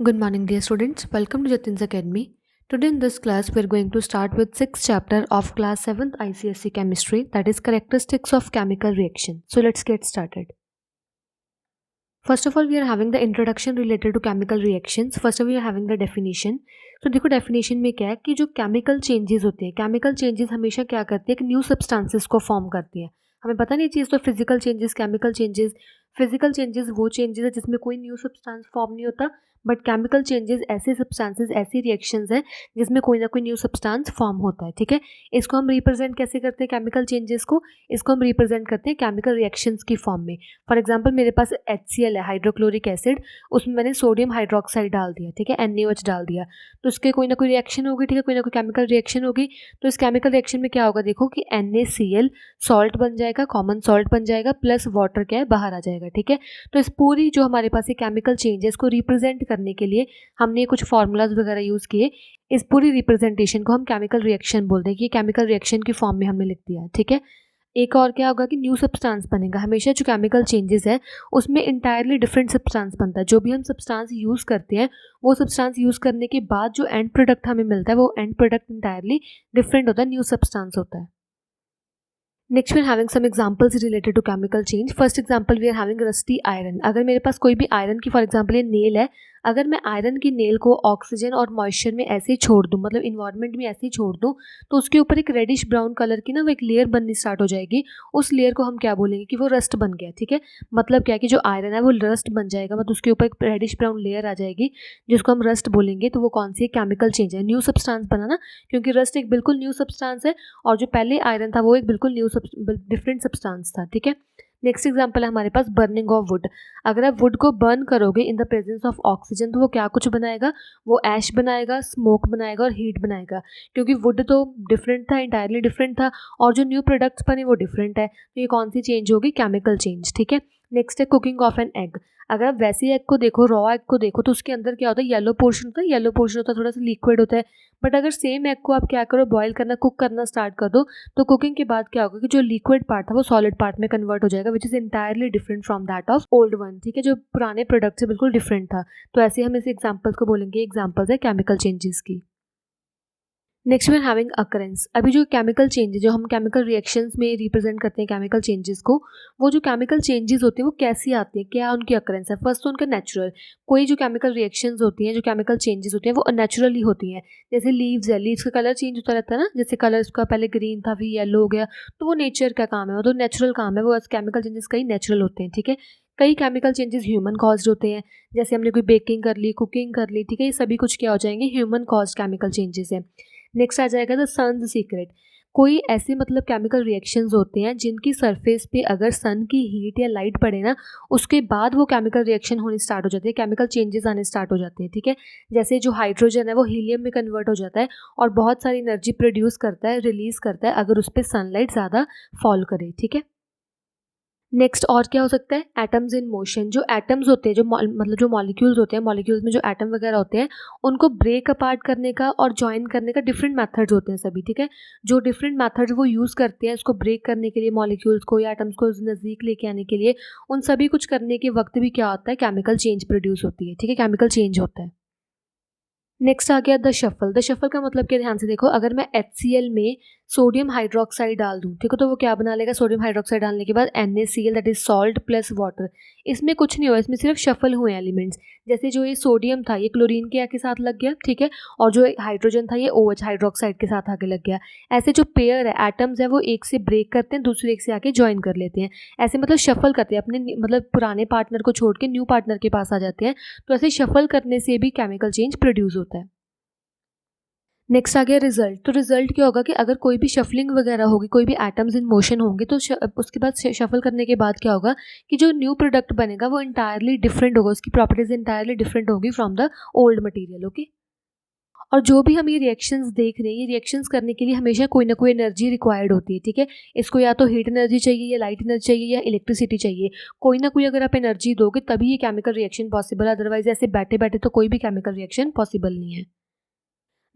Good morning, dear students. Welcome to Jatin's Academy. Today in this class, we are going to start with 6th chapter of class 7th ICSE Chemistry, that is characteristics of chemical reaction. So let's get started. First of all, we are having the introduction related to chemical reactions. First of all, we are having the definition. तो देखो definition में क्या है कि जो chemical changes होते हैं, chemical changes हमेशा क्या करते हैं कि new substances को form करती है. हमें पता नहीं चीज़ तो physical changes, chemical changes, physical changes वो चेंजेस है जिसमें कोई न्यू सब्सटेंस फॉर्म नहीं होता, बट केमिकल चेंजेस ऐसे सब्सटेंसेस, ऐसी रिएक्शंस हैं जिसमें कोई ना कोई न्यू सब्सटेंस फॉर्म होता है. ठीक है, इसको हम रिप्रेजेंट कैसे करते हैं केमिकल चेंजेस को? इसको हम रिप्रेजेंट करते हैं केमिकल रिएक्शंस की फॉर्म में. फॉर एग्जांपल मेरे पास HCl है, हाइड्रोक्लोरिक एसिड, उसमें मैंने सोडियम हाइड्रोक्साइड डाल दिया. ठीक है, NaOH डाल दिया, तो उसके कोई ना कोई रिएक्शन होगी. ठीक है, कोई ना कोई केमिकल रिएक्शन होगी. तो इस केमिकल रिएक्शन में क्या होगा, देखो कि NaCl सॉल्ट बन जाएगा, कॉमन सॉल्ट बन जाएगा, प्लस वाटर क्या है बाहर आ जाएगा. ठीक है, तो इस पूरी जो हमारे पास ये केमिकल चेंजेस को रिप्रेजेंट करने के लिए हमने कुछ फार्मूलाज वगैरह यूज़ किए. इस पूरी रिप्रेजेंटेशन को हम केमिकल रिएक्शन बोलते हैं कि ये केमिकल रिएक्शन की फॉर्म में हमने लिख दिया. ठीक है, एक और क्या होगा कि न्यू सब्सटेंस बनेगा. हमेशा जो केमिकल चेंजेस है उसमें इंटायरली डिफरेंट सब्सटेंस बनता है. जो भी हम सब्सटेंस यूज़ करते हैं वो सब्सटेंस यूज़ करने के बाद जो एंड प्रोडक्ट हमें मिलता है वो एंड प्रोडक्ट इंटायरली डिफरेंट होता है, न्यू सब्सटेंस होता है. Next we are having some examples related to chemical change. First example we are having rusty iron. अगर मेरे पास कोई भी आयरन की, फॉर एग्जांपल ये नेल है, अगर मैं आयरन की नेल को ऑक्सीजन और मॉइस्चर में ऐसे ही छोड़ दूँ, मतलब इन्वायरमेंट में ऐसे ही छोड़ दूँ, तो उसके ऊपर एक रेडिश ब्राउन कलर की ना वो एक लेयर बननी स्टार्ट हो जाएगी. उस लेयर को हम क्या बोलेंगे कि वो रस्ट बन गया. ठीक है, मतलब क्या है कि जो आयरन है वो रस्ट बन जाएगा, मतलब उसके ऊपर एक रेडिश ब्राउन लेयर आ जाएगी जिसको हम रस्ट बोलेंगे. तो वो कौन सी केमिकल चेंज है? न्यू सब्सटेंस बना ना, क्योंकि रस्ट एक बिल्कुल न्यू सब्सटेंस है और जो पहले आयरन था वो एक बिल्कुल न्यू डिफरेंट सब्सटेंस था. ठीक है, नेक्स्ट एग्जांपल है हमारे पास बर्निंग ऑफ वुड. अगर आप वुड को बर्न करोगे इन द प्रेजेंस ऑफ ऑक्सीजन तो वो क्या कुछ बनाएगा? वो ऐश बनाएगा, स्मोक बनाएगा और हीट बनाएगा. क्योंकि वुड तो डिफरेंट था, इंटायरली डिफरेंट था, और जो न्यू प्रोडक्ट्स बने वो डिफरेंट है. तो ये कौन सी चेंज होगी? Chemical change. ठीक है, नेक्स्ट है कुकिंग ऑफ एन एग. अगर आप वैसे एग को देखो, रॉ एग को देखो, तो उसके अंदर क्या होता है? येलो पोर्शन होता है. येलो पोर्शन होता है, थोड़ा सा लिक्विड होता है. बट अगर सेम एग को आप क्या करो, बॉईल करना, कुक करना स्टार्ट कर दो, तो कुकिंग के बाद क्या होगा कि जो लिक्विड पार्ट था वो सॉलिड पार्ट में कन्वर्ट हो जाएगा, which is entirely different from that of old one. ठीक है, जो पुराने प्रोडक्ट से बिल्कुल डिफरेंट था. तो ऐसे हम इस एग्जाम्पल्स को बोलेंगे एग्जाम्पल्स है केमिकल चेंजेस की. Next we are having occurrence. अभी जो केमिकल चेंजेस, जो हम केमिकल रिएक्शंस में रिप्रेजेंट करते हैं केमिकल चेंजेस को, वो जो केमिकल चेंजेस होते हैं वो कैसी आती है, क्या उनकी अकरेंस है? फर्स्ट तो उनका नेचुरल. कोई जो केमिकल रिएक्शंस होती हैं, जो केमिकल चेंजेस होती हैं वो नेचुरली होती हैं. जैसे लीव्स है, लीव्स का कलर चेंज होता रहता है ना, जैसे कलर उसका पहले ग्रीन था फिर येलो हो गया, तो वो नेचर का काम है, वो तो नेचुरल काम है. वो केमिकल चेंजेस कई नेचुरल होते हैं. ठीक है, कई केमिकल चेंजेस ह्यूमन कॉज्ड होते हैं, जैसे हमने कोई बेकिंग कर ली, कुकिंग कर ली. ठीक है, ये सभी कुछ क्या हो जाएंगे? ह्यूमन कॉज्ड केमिकल चेंजेस है. नेक्स्ट आ जाएगा द सन्स सीक्रेट. कोई ऐसे मतलब केमिकल रिएक्शंस होते हैं जिनकी सरफेस पे अगर सन की हीट या लाइट पड़े ना, उसके बाद वो केमिकल रिएक्शन होनी स्टार्ट हो जाती है, केमिकल चेंजेस आने स्टार्ट हो जाते हैं. ठीक है, जैसे जो हाइड्रोजन है वो हीलियम में कन्वर्ट हो जाता है और बहुत सारी एनर्जी प्रोड्यूस करता है, रिलीज करता है अगर उस पर सनलाइट ज़्यादा फॉल करे. ठीक है, नेक्स्ट और क्या हो सकता है? Atoms in motion. जो एटम्स होते हैं, जो मतलब जो मॉलिक्यूल्स होते हैं, मॉलिक्यूल्स में जो एटम वगैरह होते हैं, उनको ब्रेक अपार्ट करने का और जॉइन करने का डिफरेंट मेथड्स होते हैं सभी. ठीक है, जो डिफरेंट मेथड्स वो यूज़ करते हैं इसको ब्रेक करने के लिए, मॉलिक्यूल्स को या एटम्स को नज़दीक लेके आने के लिए, उन सभी कुछ करने के वक्त भी क्या होता है? केमिकल चेंज प्रोड्यूस होती है. ठीक है, केमिकल चेंज होता है. नेक्स्ट आ गया द शफल. द शफल का मतलब क्या, ध्यान से देखो, अगर मैं HCl में सोडियम हाइड्रोक्साइड डाल दूँ, ठीक है, तो वो क्या बना लेगा? सोडियम हाइड्रोक्साइड डालने के बाद NaCl, that is salt plus water. इसमें कुछ नहीं हुआ, इसमें सिर्फ शफल हुए एलिमेंट्स. जैसे जो ये सोडियम था ये क्लोरीन के साथ लग गया. ठीक है, और जो हाइड्रोजन था ये OH हाइड्रोक्साइड के साथ आके लग गया. ऐसे जो पेयर है, एटम्स है, वो एक से ब्रेक करते हैं, दूसरे एक से आके ज्वाइन कर लेते हैं. ऐसे मतलब शफल करते हैं, अपने मतलब पुराने पार्टनर को छोड़ के न्यू पार्टनर के पास आ जाते हैं. तो ऐसे शफल करने से भी केमिकल चेंज प्रोड्यूस होता है. नेक्स्ट आ गया रिजल्ट. तो रिजल्ट क्या होगा कि अगर कोई भी शफलिंग वगैरह होगी, कोई भी एटम्स इन मोशन होंगे, तो उसके बाद शफल करने के बाद क्या होगा कि जो न्यू प्रोडक्ट बनेगा वो इंटायरली डिफरेंट होगा, उसकी प्रॉपर्टीज इंटायरली डिफरेंट होगी from the old material. Okay, और जो भी हम ये रिएक्शंस देख रहे हैं, ये रिएक्शंस करने के लिए हमेशा कोई ना कोई एनर्जी रिक्वायर्ड होती है. ठीक है, इसको या तो हीट एनर्जी चाहिए, या लाइट एनर्जी चाहिए, या इलेक्ट्रिसिटी चाहिए. कोई ना कोई अगर आप एनर्जी दोगे तभी ये केमिकल रिएक्शन पॉसिबल है, अदरवाइज ऐसे बैठे बैठे तो कोई भी केमिकल रिएक्शन पॉसिबल नहीं है.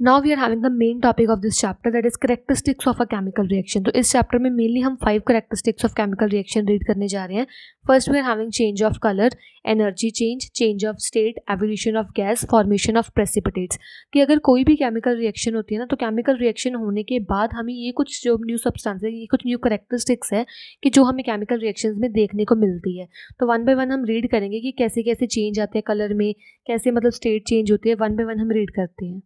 Now we are having the main topic of this chapter that is characteristics of a chemical reaction. तो इस चैप्टर में मेनली हम 5 characteristics of chemical reaction read करने जा रहे हैं। First we are having change of colour, energy change, change of state, evolution of gas, formation of precipitates. कि अगर कोई भी केमिकल रिएक्शन होती है ना, तो केमिकल रिएक्शन होने के बाद हमें ये कुछ जो न्यू सब्सटेंस है, ये कुछ न्यू करेक्टरिस्टिक्स है कि जो हमें केमिकल रिएक्शंस में देखने को मिलती है। तो वन बाय वन हम रीड करेंगे कि कैसे कैसे चेंज आते हैं कलर में, कैसे मतलब स्टेट चेंज होती है। वन बाय वन हम रीड करते हैं।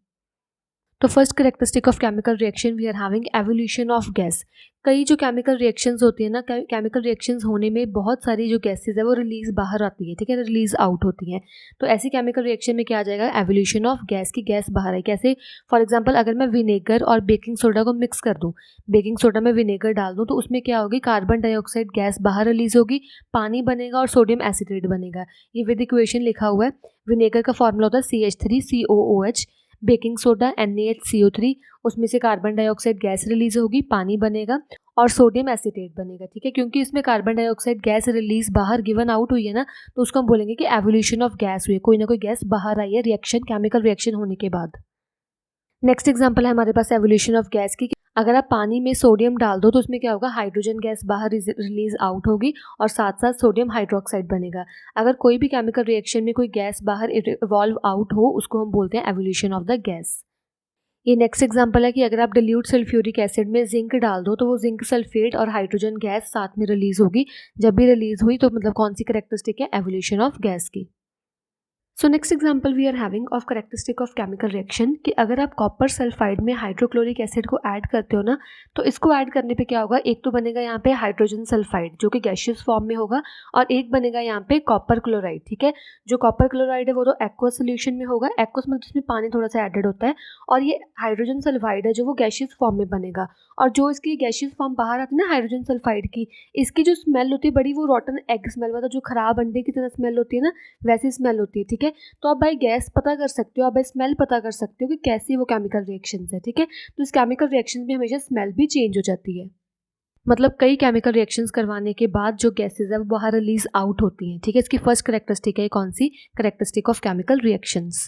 तो first characteristic of chemical reaction we are having evolution of gas. कई जो केमिकल रिएक्शंस होती है ना, केमिकल रिएक्शंस होने में बहुत सारी जो गैसेज है वो रिलीज बाहर आती है, ठीक है, रिलीज आउट होती हैं। तो ऐसी केमिकल रिएक्शन में क्या आ जाएगा, एवोल्यूशन ऑफ गैस की गैस बाहर आई। कैसे, फॉर एग्जांपल अगर मैं विनेगर और बेकिंग सोडा को मिक्स कर दूं, बेकिंग सोडा में विनेगर डाल दूं, तो उसमें क्या होगी, कार्बन डाइऑक्साइड गैस बाहर रिलीज होगी, पानी बनेगा और सोडियम एसिटेट बनेगा। ये विद इक्वेशन लिखा हुआ है। विनेगर का फॉर्मूला होता है CH3COOH, बेकिंग सोडा NaHCO3, उसमें से कार्बन डाइऑक्साइड गैस रिलीज होगी, पानी बनेगा और सोडियम एसिटेट बनेगा, ठीक है। क्योंकि इसमें कार्बन डाइऑक्साइड गैस रिलीज बाहर गिवन आउट हुई है ना, तो उसको हम बोलेंगे कि एवोल्यूशन ऑफ गैस हुई है, कोई ना कोई गैस बाहर आई है रिएक्शन, केमिकल रिएक्शन होने के बाद। नेक्स्ट एग्जांपल है हमारे पास एवोल्यूशन ऑफ गैस की। अगर आप पानी में सोडियम डाल दो तो उसमें क्या होगा, हाइड्रोजन गैस बाहर रिलीज आउट होगी और साथ साथ सोडियम हाइड्रोक्साइड बनेगा। अगर कोई भी केमिकल रिएक्शन में कोई गैस बाहर इवॉल्व आउट हो, उसको हम बोलते हैं एवोल्यूशन ऑफ द गैस। ये नेक्स्ट एग्जांपल है कि अगर आप डिल्यूट सल्फ्यूरिक एसिड में जिंक डाल दो तो वो जिंक सल्फेट और हाइड्रोजन गैस साथ में रिलीज होगी। जब भी रिलीज हुई तो मतलब कौन सी करेक्टरिस्टिक है, एवोल्यूशन ऑफ गैस की। So next example we are having of characteristic of chemical reaction कि अगर आप कॉपर सल्फाइड में हाइड्रोक्लोरिक एसिड को ऐड करते हो ना, तो इसको ऐड करने पे क्या होगा, एक तो बनेगा यहाँ पे हाइड्रोजन सल्फाइड जो कि गैशियस फॉर्म में होगा, और एक बनेगा यहाँ पे कॉपर क्लोराइड, ठीक है। जो कॉपर क्लोराइड है वो तो एक्वस सोल्यूशन में होगा, एक्वस मतलब जिसमें पानी थोड़ा सा एडेड होता है, और ये हाइड्रोजन सल्फाइड है जो वो गैशियस फॉर्म में बनेगा। और जो इसकी गैशियस फॉर्म बाहर आती है ना हाइड्रोजन सल्फाइड की, इसकी जो स्मेल होती है बड़ी, वो रॉटन एग स्मेल, मतलब जो खराब अंडे की तरह स्मेल होती है ना, वैसी स्मेल होती है, ठीक है। तो आप बाई गैस पता कर सकते हो, आप बाई स्मेल पता कर सकते हो कि कैसी वो केमिकल रिएक्शंस है, ठीक है। तो इस केमिकल रिएक्शन में हमेशा स्मेल भी चेंज हो जाती है। मतलब कई केमिकल रिएक्शंस करवाने के बाद जो गैसेज है वो बाहर रिलीज आउट होती हैं, ठीक है। इसकी फर्स्ट करेक्टरिस्टिक है कौन सी, characteristic of chemical reactions.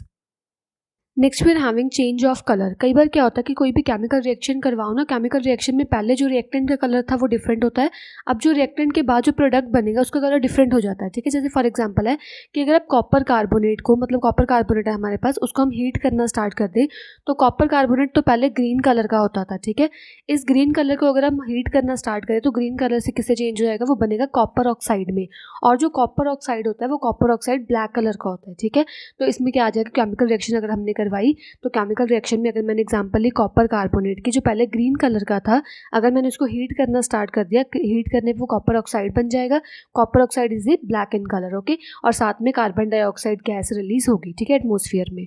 Next we are having change of colour. कई बार क्या होता है कि कोई भी केमिकल रिएक्शन करवाओ ना, केमिकल रिएक्शन में पहले जो रिएक्टेंट का कलर था वो डिफरेंट होता है, अब जो रिएक्टेंट के बाद जो प्रोडक्ट बनेगा उसका कलर डिफरेंट हो जाता है, ठीक है। जैसे फॉर एग्जांपल है कि अगर आप कॉपर कार्बोनेट को, मतलब कॉपर कार्बोनेट है हमारे पास, उसको हम हीट करना स्टार्ट कर दें, तो कॉपर कार्बोनेट तो पहले ग्रीन कलर का होता था, ठीक है। इस ग्रीन कलर को अगर हम हीट करना स्टार्ट करें तो ग्रीन कलर से किससे चेंज हो जाएगा, वो बनेगा कॉपर ऑक्साइड में, और जो कॉपर ऑक्साइड होता है वो कॉपर ऑक्साइड ब्लैक कलर का होता है, ठीक है। तो इसमें क्या आ जाएगा, केमिकल रिएक्शन अगर हमने करवाई तो केमिकल रिएक्शन में अगर मैंने एग्जांपल ली कॉपर कार्बोनेट की, जो पहले ग्रीन कलर का था, अगर मैंने उसको हीट करना स्टार्ट कर दिया, हीट करने पे वो कॉपर ऑक्साइड बन जाएगा। Copper oxide is a black in colour, okay. और साथ में कार्बन डाइऑक्साइड गैस रिलीज होगी, ठीक है, एटमोसफियर में।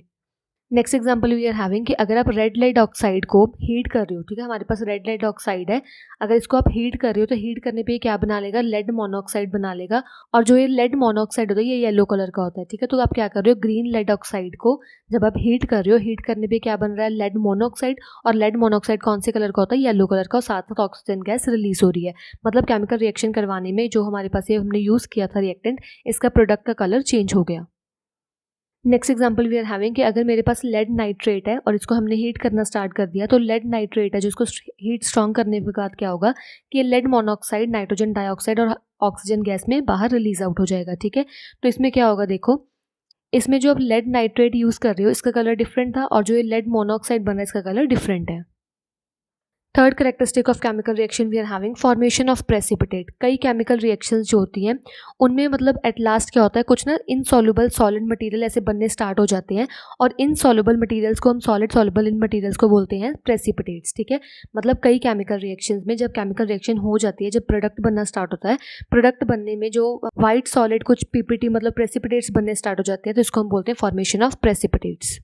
Next example we are having कि अगर आप रेड लेड ऑक्साइड को हीट कर रहे हो, ठीक है, हमारे पास रेड लेड ऑक्साइड है, अगर इसको आप हीट कर रहे हो तो हीट करने पे ये क्या बना लेगा, लेड मोनोऑक्साइड बना लेगा। और जो ये लेड मोनोऑक्साइड होता है ये येलो कलर का होता है, ठीक है। तो आप क्या कर रहे हो, ग्रीन लेड ऑक्साइड को जब आप हीट कर रहे हो, हीट करने पे क्या बन रहा है, लेड मोनोऑक्साइड, और लेड मोनोऑक्साइड कौन से कलर का होता है, येलो कलर का, और साथ साथ ऑक्सीजन गैस रिलीज हो रही है। मतलब केमिकल रिएक्शन करवाने में जो हमारे पास ये हमने यूज़ किया था रिएक्टेंट, इसका प्रोडक्ट का कलर चेंज हो गया। Next example we are having कि अगर मेरे पास लेड नाइट्रेट है और इसको हमने हीट करना स्टार्ट कर दिया, तो लेड नाइट्रेट है जो इसको हीट स्ट्रॉन्ग करने के बाद क्या होगा कि लेड मोनोऑक्साइड, नाइट्रोजन डाइऑक्साइड और ऑक्सीजन गैस में बाहर रिलीज आउट हो जाएगा, ठीक है। तो इसमें क्या होगा, देखो इसमें जो आप लेड नाइट्रेट यूज़ कर रहे हो इसका कलर डिफरेंट था, और जो ये लेड मोनोऑक्साइड बन रहा है इसका कलर डिफरेंट है। Third characteristic of chemical reaction we are having formation of precipitate. कई केमिकल रिएक्शंस जो होती हैं उनमें मतलब एट लास्ट क्या होता है, कुछ ना इनसॉल्युबल सॉलिड मटेरियल ऐसे बनने स्टार्ट हो जाते हैं, और इनसॉल्युबल मटेरियल्स को हम सॉलिड सॉल्युबल इन मटेरियल्स को बोलते हैं प्रेसिपिटेट्स, ठीक है। मतलब कई केमिकल रिएक्शंस में जब केमिकल रिएक्शन हो जाती है, जब प्रोडक्ट बनना स्टार्ट होता है, प्रोडक्ट बनने में जो वाइट सॉलिड कुछ पीपीटी मतलब प्रेसिपिटेट्स बनने स्टार्ट हो जाते हैं, तो इसको हम बोलते हैं formation of precipitates.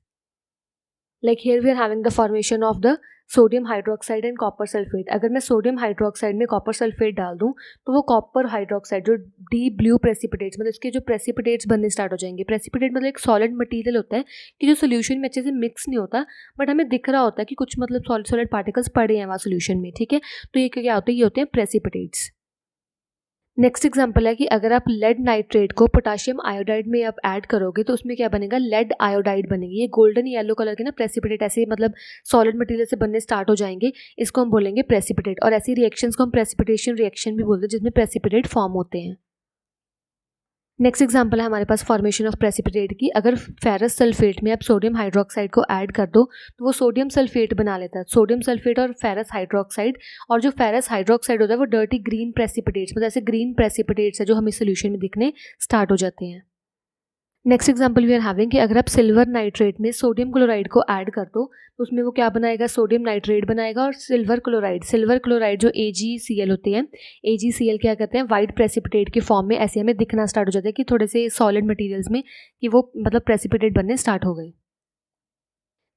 Like here we are having the formation of the sodium hydroxide and copper sulphate. अगर मैं सोडियम हाइड्रोक्साइड में कॉपर सल्फेट डाल दूं तो वो कॉपर हाइड्रोक्साइड जो डीप ब्लू प्रेसिपिटेट्स, मतलब इसके जो प्रेसिपिटेट्स बनने स्टार्ट हो जाएंगे। प्रेसिपिटेट मतलब एक सॉलिड मटेरियल होता है कि जो सोल्यूशन में अच्छे से मिक्स नहीं होता, बट हमें दिख रहा होता है कि कुछ मतलब सॉलिड सॉलिड पार्टिकल्स पड़े हैं वहाँ सोल्यूशन में, ठीक है। तो ये क्या होते हैं, ये होते हैं प्रेसिपिटेट्स। नेक्स्ट एग्जांपल है कि अगर आप लेड नाइट्रेट को पोटेशियम आयोडाइड में आप ऐड करोगे तो उसमें क्या बनेगा, लेड आयोडाइड बनेगी। ये गोल्डन येलो कलर के ना प्रेसिपिटेट ऐसे मतलब सॉलिड मटेरियल से बनने स्टार्ट हो जाएंगे, इसको हम बोलेंगे प्रेसिपिटेट। और ऐसी रिएक्शंस को हम प्रेसिपिटेशन रिएक्शन भी बोलते हैं जिसमें प्रेसिपिटेट फॉर्म होते हैं। नेक्स्ट एग्जांपल है हमारे पास फॉर्मेशन ऑफ प्रेसिपिटेट की। अगर फेरस सल्फेट में आप सोडियम हाइड्रोक्साइड को ऐड कर दो तो वो सोडियम सल्फेट बना लेता है। सोडियम सल्फेट और फेरस हाइड्रोक्साइड, और जो फेरस हाइड्रोक्साइड होता है वो डर्टी ग्रीन प्रेसिपिटेट्स मतलब ऐसे ग्रीन प्रेसिपिटेट्स है जो हमें सोल्यूशन में दिखने स्टार्ट हो जाते हैं। Next example we are having कि अगर आप सिल्वर नाइट्रेट में सोडियम क्लोराइड को ऐड कर दो तो उसमें वो क्या बनाएगा, सोडियम नाइट्रेट बनाएगा। और सिल्वर क्लोराइड जो AgCl होते हैं, AgCl क्या करते हैं, वाइट प्रेसिपिटेट के फॉर्म में ऐसे हमें दिखना स्टार्ट हो जाता है कि थोड़े से सॉलिड मटेरियल्स में कि वो मतलब प्रेसिपिटेट बनने स्टार्ट हो गए।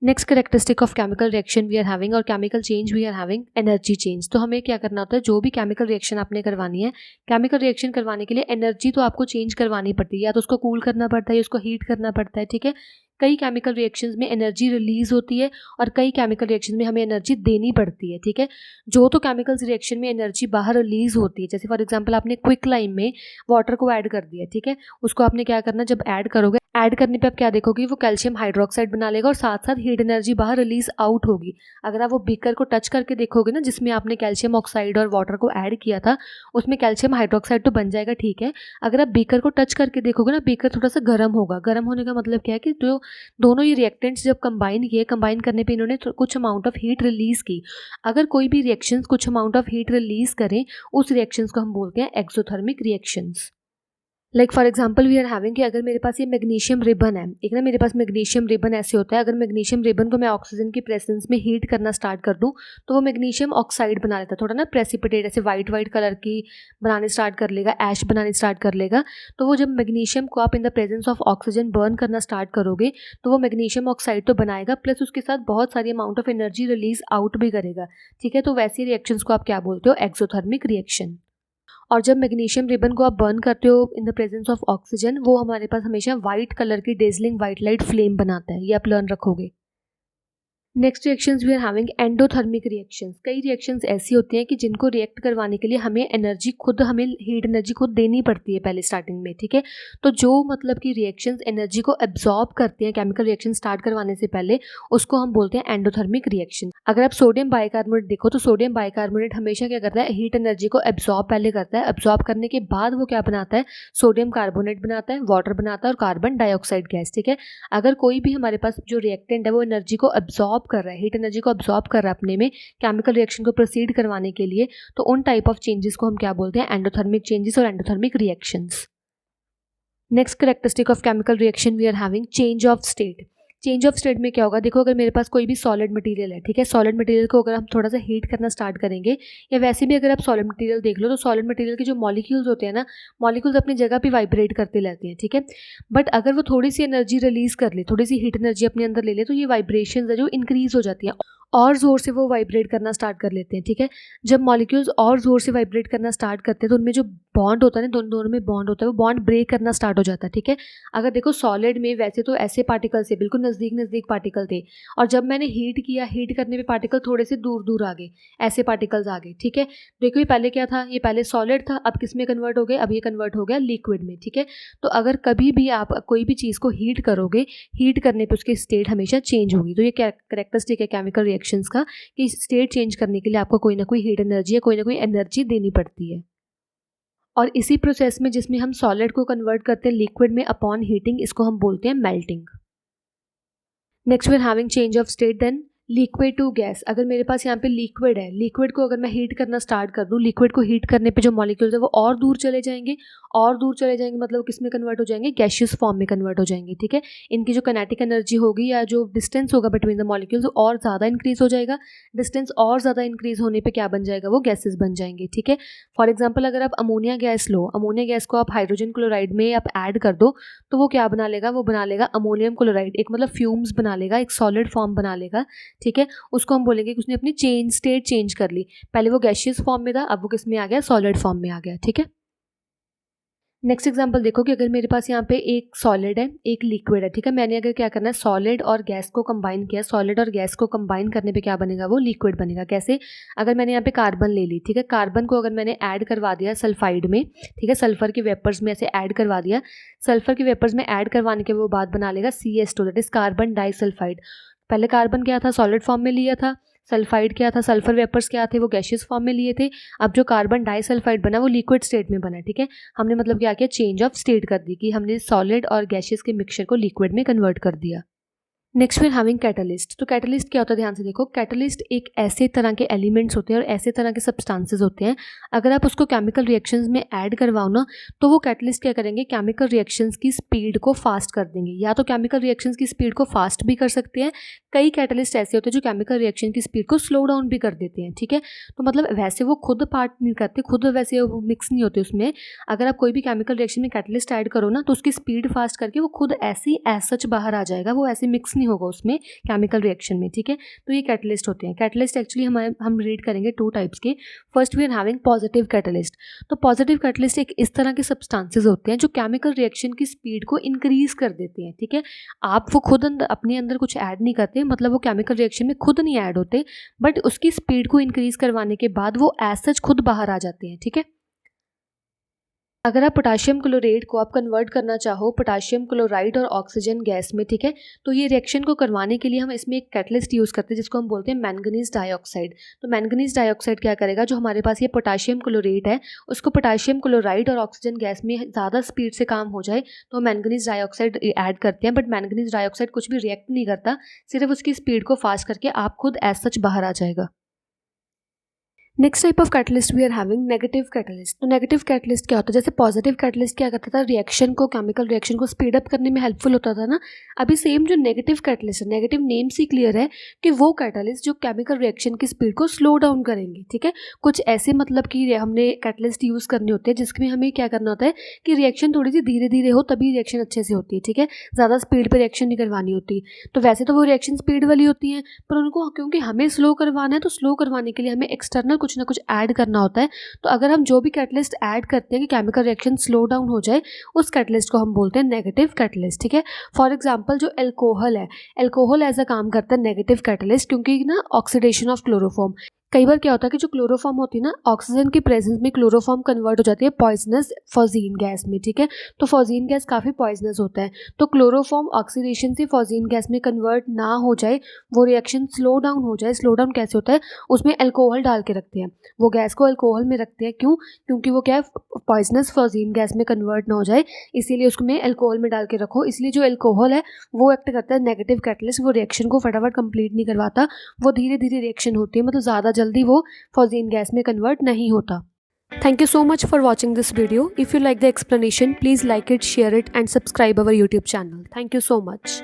Next characteristic of chemical reaction we are having और chemical change we are having energy change. तो हमें क्या करना होता है, जो भी केमिकल रिएक्शन आपने करवानी है, केमिकल रिएक्शन करवाने के लिए एनर्जी तो आपको चेंज करवानी पड़ती है, या तो उसको कूल करना पड़ता है या उसको हीट करना पड़ता है। ठीक है, कई केमिकल रिएक्शंस में एनर्जी रिलीज होती है और कई केमिकल रिएक्शन में हमें एनर्जी देनी पड़ती है। ठीक है, जो तो केमिकल्स रिएक्शन में एनर्जी बाहर रिलीज होती है, जैसे फॉर एग्जांपल आपने क्विक लाइम में वाटर को ऐड कर दिया। ठीक है, उसको आपने क्या करना, जब ऐड करोगे, ऐड करने पे आप क्या देखोगे, वो कैल्शियम हाइड्रोक्साइड बना लेगा और साथ साथ हीट एनर्जी बाहर रिलीज आउट होगी। अगर आप वो बीकर को टच करके देखोगे ना जिसमें आपने कैल्शियम ऑक्साइड और वाटर को ऐड किया था, उसमें कैल्शियम हाइड्रोक्साइड तो बन जाएगा। ठीक है, अगर आप बीकर को टच करके देखोगे ना, बीकर थोड़ा सा गर्म होगा। गर्म होने का मतलब क्या है कि जो दोनों ये रिएक्टेंट्स जब कंबाइन किए, कंबाइन करने पे इन्होंने कुछ अमाउंट ऑफ हीट रिलीज की। अगर कोई भी रिएक्शंस कुछ अमाउंट ऑफ हीट रिलीज करें, उस रिएक्शंस को हम बोलते हैं exothermic reactions. Like for example we are having कि अगर मेरे पास ये मैग्नीशियम रिबन है, एक ना मेरे पास मैग्नीशियम रिबन ऐसे होता है, अगर मैग्नीशियम रिबन को मैं ऑक्सीजन की प्रेजेंस में हीट करना स्टार्ट कर दूं तो वो मैग्नीशियम ऑक्साइड बना लेता है, थोड़ा ना प्रेसिपिटेट ऐसे वाइट वाइट कलर की बनाने स्टार्ट कर लेगा, ऐश बनाने स्टार्ट कर लेगा। तो वो जब मैग्नीशियम को आप इन the presence of oxygen burn करना स्टार्ट करोगे तो वो मैग्नीशियम ऑक्साइड तो बनाएगा, प्लस उसके साथ बहुत सारी amount of energy release out भी करेगा। ठीक है, तो वैसी रिएक्शंस को आप क्या बोलते हो, एक्सोथर्मिक रिएक्शन। और जब मैग्नीशियम रिबन को आप बर्न करते हो in the presence of oxygen, वो हमारे पास हमेशा वाइट कलर की डेजलिंग वाइट लाइट फ्लेम बनाता है, ये आप लर्न रखोगे। Next reactions we are having endothermic reactions. कई रिएक्शंस ऐसी होती हैं कि जिनको रिएक्ट करवाने के लिए हमें हीट एनर्जी खुद देनी पड़ती है पहले स्टार्टिंग में। ठीक है, तो जो मतलब कि रिएक्शंस एनर्जी को एब्जॉर्ब करते हैं केमिकल रिएक्शन स्टार्ट करवाने से पहले, उसको हम बोलते हैं एंडोथर्मिक रिएक्शन। अगर आप सोडियम बाइकार्बोनेट देखो तो सोडियम बाइकार्बोनेट हमेशा क्या करता है, हीट एनर्जी को एब्जॉर्ब पहले करता है। एब्जॉर्ब करने के बाद वो क्या बनाता है, सोडियम कार्बोनेट बनाता है, वाटर बनाता है और कार्बन डाइऑक्साइड गैस। ठीक है, अगर कोई भी हमारे पास जो रिएक्टेंट है वो एनर्जी को एब्जॉर्ब कर रहा है, हीट एनर्जी को एब्जॉर्ब कर रहा है अपने में केमिकल रिएक्शन को प्रोसीड करवाने के लिए, तो उन टाइप ऑफ चेंजेस को हम क्या बोलते हैं, एंडोथर्मिक चेंजेस और endothermic reactions. Next characteristic of chemical reaction we are having change of state. Change of state में क्या होगा, देखो अगर मेरे पास कोई भी सॉलिड मटेरियल है, ठीक है, सॉलिड मटेरियल को अगर हम थोड़ा सा हीट करना स्टार्ट करेंगे, या वैसे भी अगर आप सॉलिड मटेरियल देख लो तो सॉलिड मटेरियल के जो मॉलिक्यूल्स होते हैं ना, मॉलिक्यूल्स अपनी जगह पे वाइब्रेट करते रहते हैं। ठीक है, बट अगर वो थोड़ी सी एनर्जी रिलीज कर ले, थोड़ी सी हीट एनर्जी अपने अंदर ले ले, तो ये वाइब्रेशन है जो इंक्रीज हो जाती है और ज़ोर से वो वाइब्रेट करना स्टार्ट कर लेते हैं। ठीक है, जब मॉलिक्यूल्स और ज़ोर से वाइब्रेट करना स्टार्ट करते हैं तो उनमें जो बॉन्ड होता है ना, दोनों में बॉन्ड होता है, वो बॉन्ड ब्रेक करना स्टार्ट हो जाता है। ठीक है, अगर देखो सॉलिड में वैसे तो ऐसे पार्टिकल से बिल्कुल नज़दीक नज़दीक पार्टिकल थे, और जब मैंने हीट किया, हीट करने पे पार्टिकल थोड़े से दूर दूर आ गए, ऐसे पार्टिकल्स आ गए। ठीक है, देखो ये पहले क्या था, ये पहले सॉलिड था, अब किस में कन्वर्ट हो गए, अब ये कन्वर्ट हो गया लिक्विड में। ठीक है, तो अगर कभी भी आप कोई भी चीज़ को हीट करोगे, हीट करने पर उसकी स्टेट हमेशा चेंज होगी। तो ये कैरेक्टरिस्टिक है केमिकल रिएक्शंस का कि स्टेट चेंज करने के लिए आपको कोई ना कोई हीट एनर्जी या कोई ना कोई एनर्जी देनी पड़ती है। और इसी प्रोसेस में जिसमें हम सॉलिड को कन्वर्ट करते हैं लिक्विड में अपॉन हीटिंग, इसको हम बोलते हैं melting. Next we are having change of state then liquid to gas. अगर मेरे पास यहाँ पे लिक्विड है, लिक्विड को अगर मैं हीट करना स्टार्ट कर दूँ, लिक्विड को हीट करने पे जो मॉलिक्यूल्स है वो और दूर चले जाएंगे, और दूर चले जाएंगे मतलब किस में कन्वर्ट हो जाएंगे, गैशियस फॉर्म में कन्वर्ट हो जाएंगे। ठीक है, इनकी जो काइनेटिक एनर्जी होगी या जो डिस्टेंस होगा बिटवीन द मॉलिक्यूल्स और ज़्यादा इंक्रीज हो जाएगा। डिस्टेंस और ज़्यादा इंक्रीज होने पर क्या बन जाएगा, वो गैसेज बन जाएंगे। ठीक है, फॉर एग्जाम्पल अगर आप अमोनिया गैस लो, अमोनिया गैस को आप हाइड्रोजन क्लोराइड में आप ऐड कर दो तो वो क्या बना लेगा, वो बना लेगा अमोनियम क्लोराइड, एक मतलब फ्यूम्स बना लेगा, एक सॉलिड फॉर्म बना लेगा। ठीक है, उसको हम बोलेंगे कि उसने अपनी स्टेट चेंज कर ली, पहले वो गैशियस फॉर्म में था, अब वो किस में आ गया, सॉलिड फॉर्म में आ गया। ठीक है, नेक्स्ट एग्जांपल देखो कि अगर मेरे पास यहाँ पे एक सॉलिड है, एक लिक्विड है, ठीक है। मैंने अगर क्या करना है, सॉलिड और गैस को कंबाइन किया, सॉलिड और गैस को कंबाइन करने पे क्या बनेगा, वो लिक्विड बनेगा। कैसे? अगर मैंने यहाँ पे कार्बन ले ली, ठीक है, कार्बन को अगर मैंने ऐड करवा दिया सल्फाइड में, ठीक है, सल्फर के वेपर्स में ऐसे ऐड करवा दिया, सल्फर के वेपर्स में ऐड करवाने के वो बाद बना लेगा CH2, that is carbon disulphide. पहले कार्बन क्या था, सॉलिड फॉर्म में लिया था, सल्फाइड क्या था, सल्फर वेपर्स क्या थे, वो गैशियस फॉर्म में लिए थे। अब जो कार्बन डाइसल्फाइड बना वो लिक्विड स्टेट में बना, ठीक है। हमने मतलब क्या किया, चेंज ऑफ स्टेट कर दी कि हमने सॉलिड और गैशियस के मिक्सचर को लिक्विड में कन्वर्ट कर दिया। Next we are having catalyst. तो कैटलिस्ट क्या होता है, ध्यान से देखो। कैटलिस्ट एक ऐसे तरह के एलिमेंट्स होते हैं और ऐसे तरह के सब्सटेंसेस होते हैं, अगर आप उसको केमिकल रिएक्शंस में ऐड करवाओ ना, तो वो कैटलिस्ट क्या करेंगे, केमिकल रिएक्शंस की स्पीड को फास्ट कर देंगे। या तो केमिकल रिएक्शंस की स्पीड को फास्ट भी कर सकते हैं, कई कैटलिस्ट ऐसे होते हैं जो केमिकल रिएक्शन की स्पीड को स्लो डाउन भी कर देते हैं, ठीक है। तो मतलब वैसे वो खुद पार्ट नहीं करते, खुद वैसे वो मिक्स नहीं होते उसमें। अगर आप कोई भी केमिकल रिएक्शन में कैटलिस्ट ऐड करो ना, तो उसकी स्पीड फास्ट करके वो खुद ऐसे एज सच बाहर आ जाएगा, वो ऐसे मिक्स नहीं होगा उसमें केमिकल रिएक्शन में, ठीक है। तो ये कैटलिस्ट होते हैं। कैटलिस्ट एक्चुअली हम रीड करेंगे 2 टाइप्स के। First we are having positive catalyst. तो पॉजिटिव कैटलिस्ट एक इस तरह के सब्सटेंसेस होते हैं जो केमिकल रिएक्शन की स्पीड को इंक्रीज कर देते हैं, ठीक है। आप वो खुद अपने अंदर कुछ ऐड नहीं करते, मतलब वो केमिकल रिएक्शन में खुद नहीं ऐड होते, बट उसकी स्पीड को इंक्रीज करवाने के बाद वो एज सच खुद बाहर आ जाते हैं, ठीक है। अगर आप पोटाशियम क्लोरेट को आप कन्वर्ट करना चाहो पोटाशियम क्लोराइड और ऑक्सीजन गैस में, ठीक है, तो ये रिएक्शन को करवाने के लिए हम इसमें एक कैटलिस्ट यूज़ करते हैं जिसको हम बोलते हैं मैंगनीज डाइऑक्साइड। तो मैंगनीज डाइऑक्साइड क्या करेगा, जो हमारे पास ये पोटाशियम क्लोरेट है उसको पोटाशियम क्लोराइड और ऑक्सीजन गैस में ज़्यादा स्पीड से काम हो जाए तो मैंगनीज डाइऑक्साइड ऐड करते हैं। बट मैंगनीज डाइऑक्साइड कुछ भी रिएक्ट नहीं करता, सिर्फ उसकी स्पीड को फास्ट करके आप खुद एज सच बाहर आ जाएगा। Next type of catalyst we are having negative catalyst. तो नेगेटिव कैटलिस्ट क्या होता है, जैसे पॉजिटिव कैटलिस्ट क्या करता था, रिएक्शन को, केमिकल रिएक्शन को स्पीड अप करने में हेल्पफुल होता था ना। अभी सेम जो नेगेटिव कैटलिस्ट है, नेगेटिव नेम से क्लियर है कि वो कैटलिस्ट जो केमिकल रिएक्शन की स्पीड को स्लो डाउन करेंगे, ठीक है। कुछ ऐसे मतलब कि हमने कैटलिस्ट यूज़ करने होते हैं जिसमें हमें क्या करना होता है कि रिएक्शन थोड़ी सी धीरे धीरे हो तभी रिएक्शन अच्छे से होती है, ठीक है। ज़्यादा स्पीड पर रिएक्शन नहीं करवानी होती। तो वैसे तो वो रिएक्शन स्पीड वाली होती हैं, पर उनको क्योंकि हमें स्लो करवाना है तो स्लो करवाने के लिए हमें एक्सटर्नल कुछ ना कुछ ऐड करना होता है। तो अगर हम जो भी कैटलिस्ट ऐड करते हैं कि केमिकल रिएक्शन स्लो डाउन हो जाए, उस कैटलिस्ट को हम बोलते हैं नेगेटिव कैटलिस्ट, ठीक है। फॉर एग्जांपल जो अल्कोहल है, अल्कोहल एज अ काम करता है नेगेटिव कैटलिस्ट, क्योंकि ना ऑक्सीडेशन ऑफ क्लोरोफॉर्म, कई बार क्या होता है कि जो क्लोरोफॉर्म होती है ना, ऑक्सीजन की प्रेजेंस में क्लोरोफॉर्म कन्वर्ट हो जाती है पॉइजनस फॉजीन गैस में, ठीक है। तो फॉजीन गैस काफ़ी पॉइजनस होता है, तो क्लोरोफॉर्म ऑक्सीडेशन से फॉजीन गैस में कन्वर्ट ना हो जाए, वो रिएक्शन स्लो डाउन हो जाए। स्लो डाउन कैसे होता है, उसमें अल्कोहल डाल के रखते हैं, वो गैस को अल्कोहल में रखते हैं। क्यों? क्योंकि वो क्या है, पॉइजनस फॉजीन गैस में कन्वर्ट ना हो जाए, इसीलिए उसको में अल्कोहल में डाल के रखो। इसलिए जो अल्कोहल है वो एक्ट करता है नेगेटिव कैटलिस्ट, वो रिएक्शन को फटाफट कंप्लीट नहीं करवाता, वो धीरे धीरे रिएक्शन होती है, मतलब ज़्यादा जल्दी वो फॉजीन गैस में कन्वर्ट नहीं होता। Thank you so much for watching this video. If you like the explanation, please like it, share it and subscribe our YouTube channel. Thank you so much.